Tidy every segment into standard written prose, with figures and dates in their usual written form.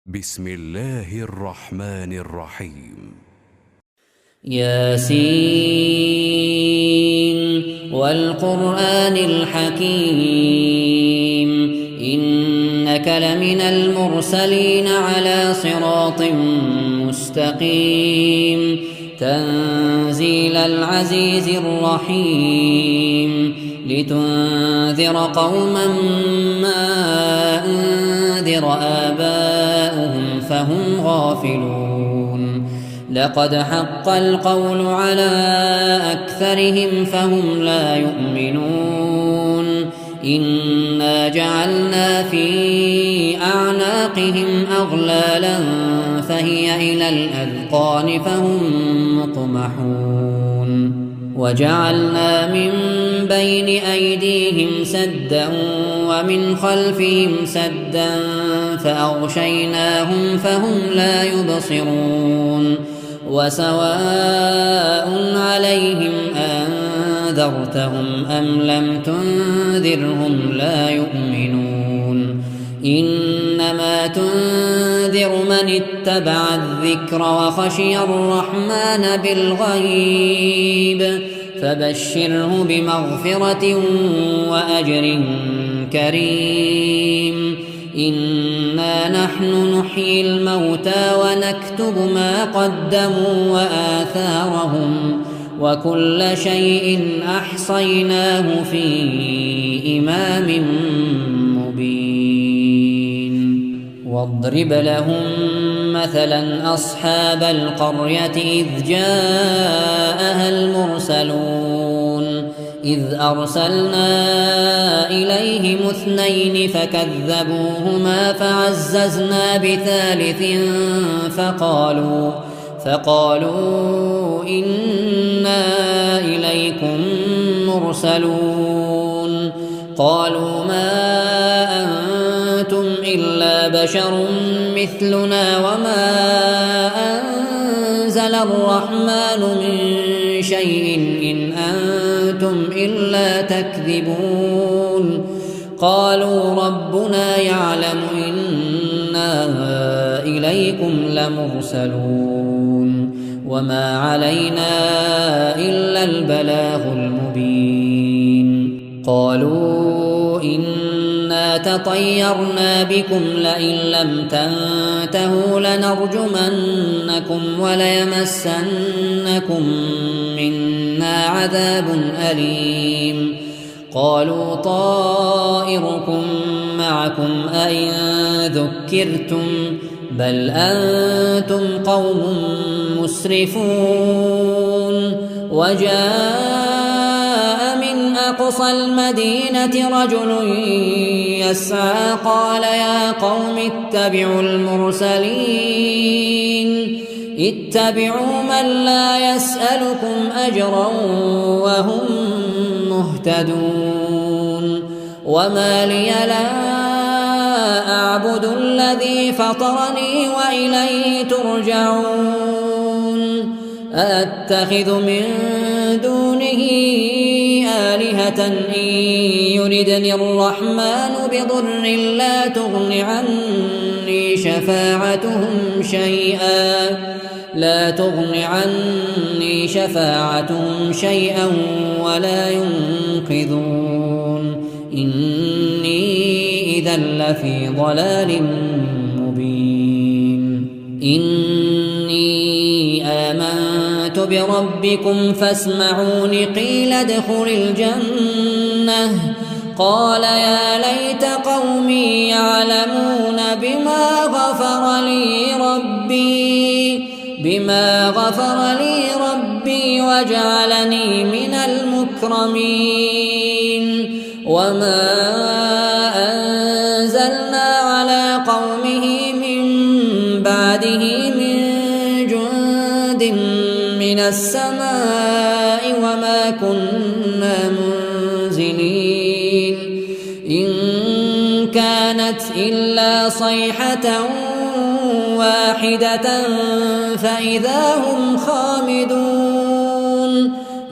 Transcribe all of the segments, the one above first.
بسم الله الرحمن الرحيم. ياسين والقرآن الحكيم إنك لمن المرسلين على صراط مستقيم تنزيل العزيز الرحيم لتنذر قوما ما أنذر آباؤهم فهم غافلون لقد حق القول على أكثرهم فهم لا يؤمنون إنا جعلنا في أعناقهم أغلالا فهي إلى الأذقان فهم مقمحون وجعلنا من بين أيديهم سدا ومن خلفهم سدا فأغشيناهم فهم لا يبصرون وسواء عليهم أنذرتهم أم لم تنذرهم لا يؤمنون إنما تنذر من اتبع الذكر وخشي الرحمن بالغيب فبشره بمغفرة وأجر كريم إنا نحن نحيي الموتى ونكتب ما قدموا وآثارهم وكل شيء أحصيناه في إمام مبين واضرب لهم مثلا أصحاب القرية إذ جاءها المرسلون إذ أرسلنا إليهم اثنين فكذبوهما فعززنا بثالث فقالوا إنا إليكم مرسلون قالوا ما أنتم إلا بشر مثلنا وما أنزل الرحمن من شيء إن أنتم إلا تكذبون قالوا ربنا يعلم إنا إليكم لمرسلون وما علينا إلا البلاغ المبين قالوا إنا تطيرنا بكم لئن لم تنتهوا لنرجمنكم وليمسنكم منا عذاب أليم قالوا طائركم معكم أئن ذكرتم بل أنتم قوم مسرفون وجاء من أقصى المدينة رجل يسعى قال يا قوم اتبعوا المرسلين اتبعوا من لا يسألكم أجرا وهم مهتدون وما لي لا أعبد الذي فطرني وإليه ترجعون أأتخذ من دونه آلهة إن يردني الرحمن بضر لا تغن عني شفاعتهم شيئا ولا ينقذون إني إذا لفي ضلال مبين إني آمنت بربكم فاسمعون قيل ادخل الجنة قال يا ليت قومي يعلمون بما غفر لي ربي وجعلني من المكرمين وما أنزلنا على قومه من بعده من جند من السماء وما كنا منزلين إن كانت إلا صيحة واحدة فإذا هم خامدون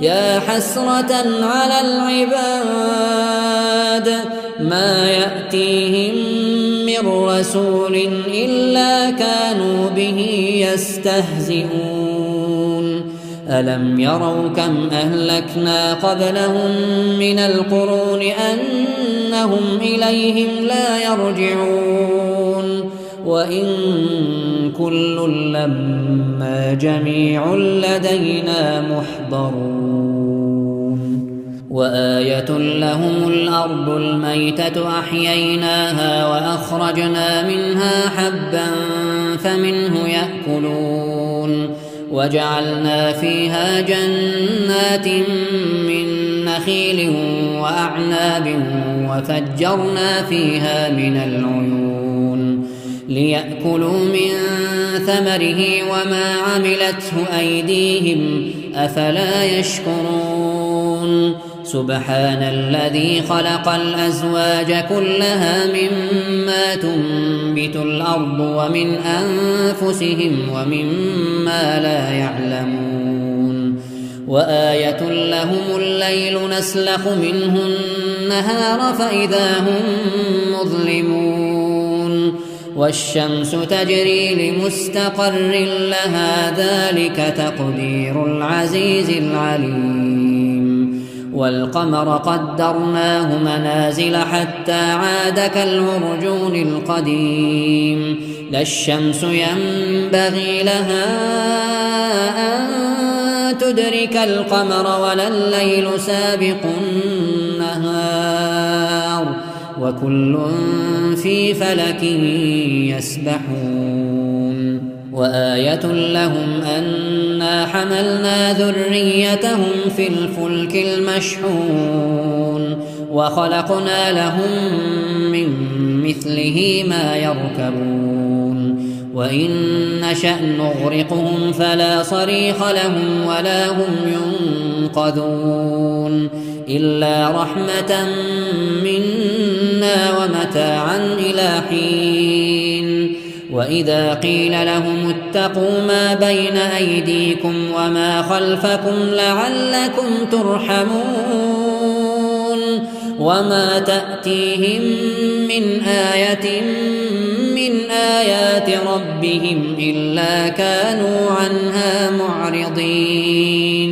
يا حسرة على العباد ما يأتيهم من رسول إلا كانوا به يستهزئون ألم يروا كم أهلكنا قبلهم من القرون أنهم إليهم لا يرجعون وإن كل لما جميع لدينا محضرون وآية لهم الأرض الميتة أحييناها وأخرجنا منها حبا فمنه يأكلون وجعلنا فيها جنات من نخيل وأعناب وفجرنا فيها من العيون ليأكلوا من ثمره وما عملته أيديهم أفلا يشكرون سبحان الذي خلق الأزواج كلها مما تنبت الأرض ومن أنفسهم ومما لا يعلمون وآية لهم الليل نسلخ منه النهار فإذا هم مظلمون والشمس تجري لمستقر لها ذلك تقدير العزيز العليم والقمر قدرناه منازل حتى عاد كالعرجون القديم لا الشمس ينبغي لها أن تدرك القمر ولا الليل سابق النهار وكل في فلك يسبحون وآية لهم أنا حملنا ذريتهم في الفلك المشحون وخلقنا لهم من مثله ما يركبون وإن نشأ نغرقهم فلا صريخ لهم ولا هم ينقذون إلا رحمة منا ومتاعا إلى حين وإذا قيل لهم اتقوا ما بين أيديكم وما خلفكم لعلكم ترحمون وما تأتيهم من آية من آيات ربهم إلا كانوا عنها معرضين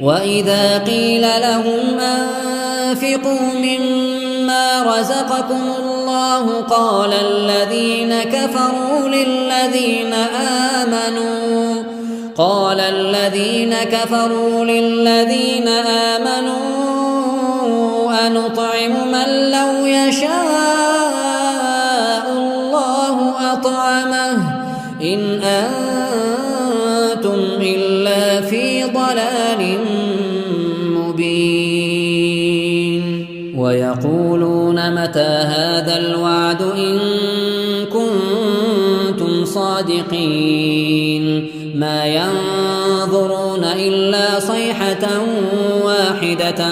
وإذا قيل لهم أنفقوا مما رزقكم الله قال الذين كفروا للذين آمنوا أنطعم من لو يشاء الله أطعمه إن أنتم إلا في ضلال مبين ويقولون متى هذا الوعد إن كنتم صادقين ما ينظرون إلا صيحة واحدة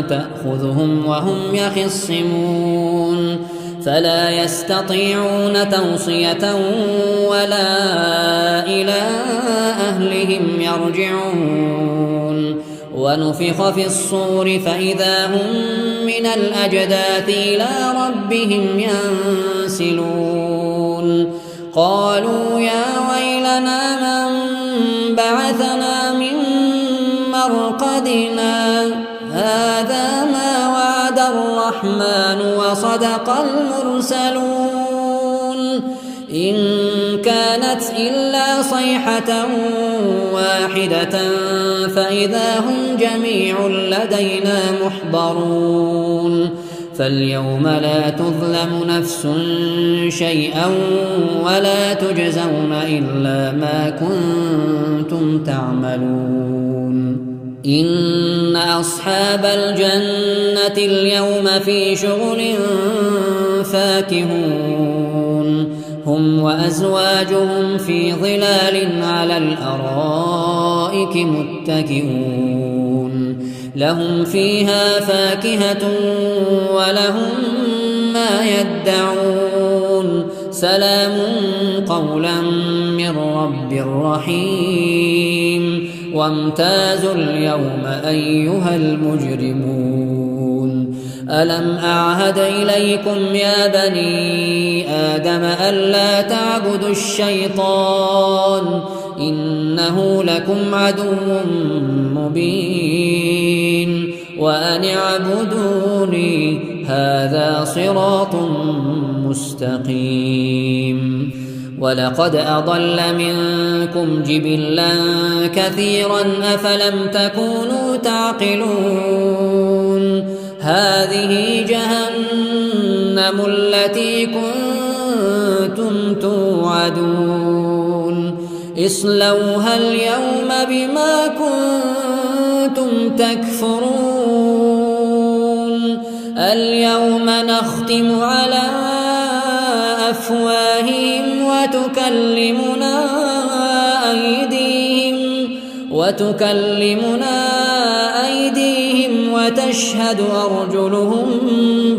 تأخذهم وهم يخصمون فلا يستطيعون توصية ولا إلى أهلهم يرجعون ونفخ في الصور فإذا هم من الأجداث إلى ربهم ينسلون قالوا يا ويلنا من بعثنا من مرقدنا هذا ما وعد الرحمن وصدق المرسلون إن كانت إلا صيحة واحدة فإذا هم جميع لدينا محضرون فاليوم لا تظلم نفس شيئا ولا تجزون إلا ما كنتم تعملون إن أصحاب الجنة اليوم في شغل فاكهون هم وأزواجهم في ظلال على الأرائك متكئون لهم فيها فاكهة ولهم ما يدعون سلام قولا من رب رحيم وامتازوا اليوم أيها المجرمون ألم أعهد إليكم يا بني آدم ألا تعبدوا الشيطان إنه لكم عدو مبين وأن اعبدوني هذا صراط مستقيم ولقد أضل منكم جبلا كثيرا أفلم تكونوا تعقلون هذه جهنم التي كنتم توعدون اصلوها اليوم بما كنتم تكفرون اليوم نختم على أفواههم وتكلمنا أيديهم وتشهد أرجلهم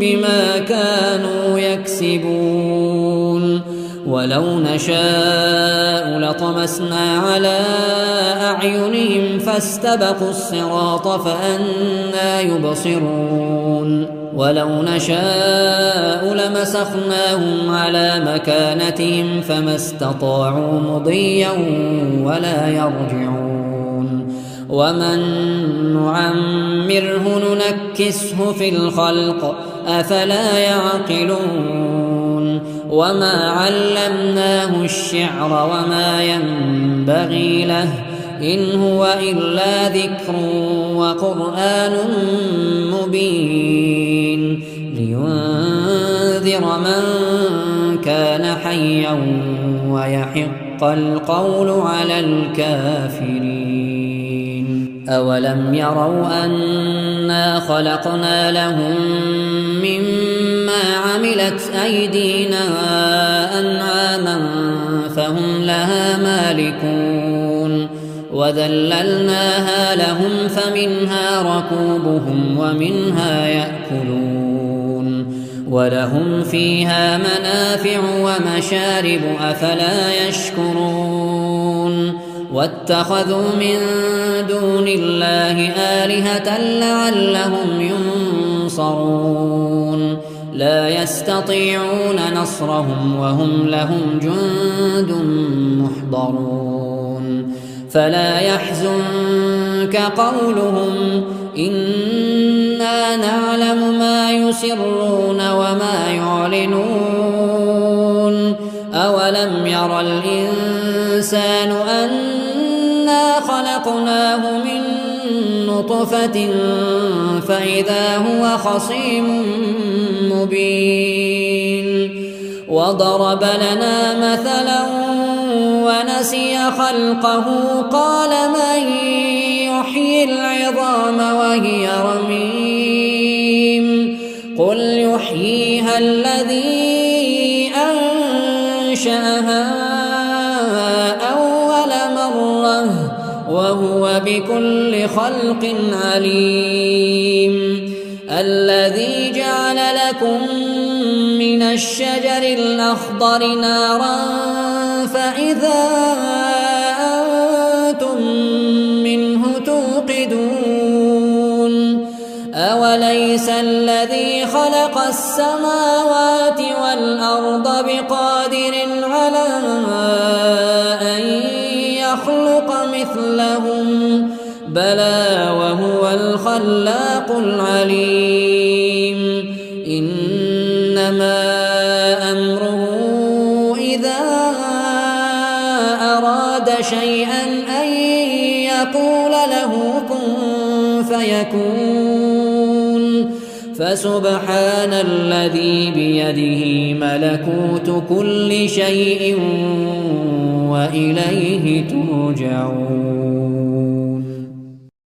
بما كانوا يكسبون ولو نشاء لطمسنا على أعينهم فاستبقوا الصراط فأنى يبصرون ولو نشاء لمسخناهم على مكانتهم فما استطاعوا مضيا ولا يرجعون ومن نعمره ننكسه في الخلق أفلا يعقلون وما علمناه الشعر وما ينبغي له إن هو إلا ذكر وقرآن مبين لينذر من كان حيا ويحق القول على الكافرين أولم يروا أنا خلقنا لهم مما عملت أيدينا أنعاما فهم لها مالكون وذللناها لهم فمنها ركوبهم ومنها يأكلون ولهم فيها منافع ومشارب أفلا يشكرون واتخذوا من دون الله آلهة لعلهم ينصرون لا يستطيعون نصرهم وهم لهم جند محضرون فلا يحزنك قولهم إنا نعلم ما يسرون وما يعلنون أولم ير الإنسان أنا خلقناه من نطفة فإذا هو خصيم مبين وضرب لنا مثلا ونسي خلقه قال من يحيي العظام وهي رميم قل يحييها الذي أنشأها أول مرة وهو بكل خلق عليم الذي جعل لكم من الشجر الأخضر نارا فإذا أنتم منه توقدون أوليس الذي خلق السماوات والأرض بقادر على أن يخلق مثلهم بلى وهو الخلاق العليم إنما أمره إذا أراد شيئا أن يقول له كن فيكون فسبحان الذي بيده ملكوت كل شيء وإليه ترجعون